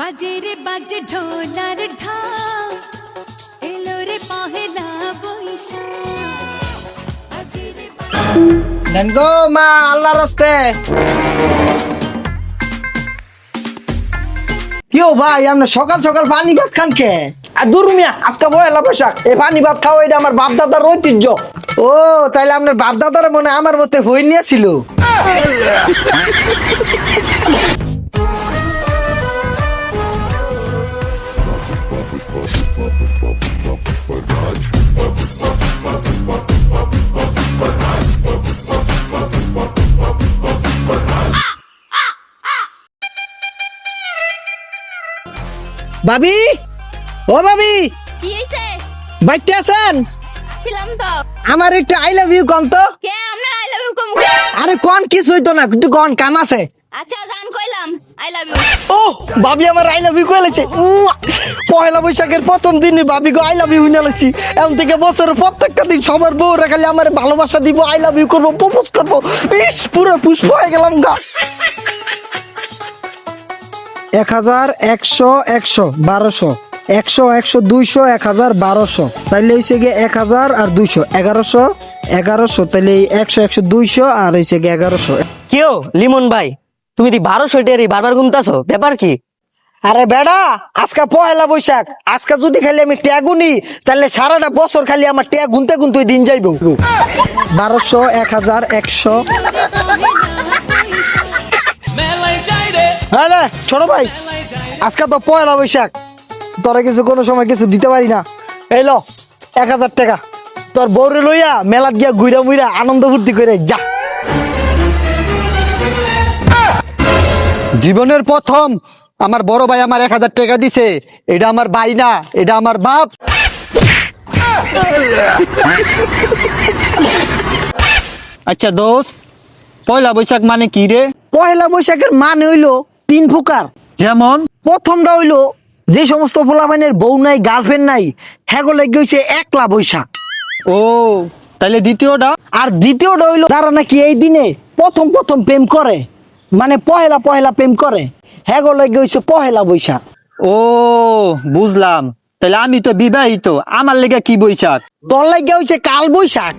বাজে রে বাজে ঢোলার ঢাক এলো রে পহেলা বৈশাখ দেন গো মা আল্লাহর রাস্তে কিও ভাই আপনি সকাল সকাল পানি ভাত খান কে? আর দূর মিয়া আজকে পয়লা বৈশাখ এই পানি ভাত খাওয়া এটা আমার বাপ দাদার ঐতিহ্য। ও তাইলে আপনার বাপ দাদারা মনে হয় আমার মতে হই নিয়েছিল। ভাবি ও ভাবি কি হইছে? বাইতে আছেন? ছিলাম তো। আমার একটু আই লাভ ইউ কন তো। কে আপনার আই লাভ ইউ কম কে? আরে কোন কিছু হইতো না কিন্তু কোন কাম আছে। আচ্ছা জান কইলাম আই লাভ ইউ। ও ভাবি আমার আই লাভ ইউ কইলেছে। পয়লা বৈশাখের প্রথম দিনে ভাবি গো আই লাভ ইউ নিয়েছি। এখন থেকে বছরের প্রত্যেকটা দিন সবার বউরা খালি আমার ভালোবাসা দিব, আই লাভ ইউ করবো, প্রপোজ করবো। ইস পুরো পুষ্প হয়ে গেলাম গা। 1000 100 100 1200 100 100 200 1000 1200 তাইলে হইছে গিয়ে 1000 আর 200 1100 1100 তাইলে 100 100 200 আর হইছে গিয়ে 1100। কেউ লিমন ভাই তুমি দি 1200 টেরি বারবার ঘুমতাছো ব্যাপার কি? আরে বেড়া আজকে পয়লা বৈশাখ, আজকে যদি খালি আমি ট্যাগ গুনি তাহলে সারাটা বছর খালি আমার ট্যাগ গুনতে গুনতে দিন যাইবো। 1200 1000 100। হ্যাঁ ছোট ভাই আজকে তো পয়লা বৈশাখ, তোরা কিছু কোনো সময় কিছু দিতে পারি না। এই ল 1000 টাকা তোর বউরে লইয়া মেলাত গিয়া ঘুরা মুইরা আনন্দ ফুর্তি করে যা। জীবনের প্রথম আমার বড় ভাই আমার 1000 টাকা দিছে। এটা আমার ভাই না, এটা আমার বাপ। আচ্ছা দোস্ত, পয়লা বৈশাখ মানে কি রে? পয়লা বৈশাখের মানে হইলো 3 প্রকার। যেমন প্রথমটা হইলো যে সমস্ত পোলাপাইনের বউ নাই গার্লফ্রেন্ড নাই হ্যাগো লেগে হইছে একলা বৈশাখ। ও তাহলে দ্বিতীয়টা? আর দ্বিতীয়টা হইলো যারা নাকি এই দিনে প্রথম প্রথম প্রেম করে, মানে পহেলা পহেলা প্রেম করে, হ্যাগো লেগে হইছে পহেলা বৈশাখ। ও বুঝলাম, তাহলে আমি তো বিবাহিত, আমার লেগে কি বৈশাখ? তোর লাগে হইছে কাল বৈশাখ।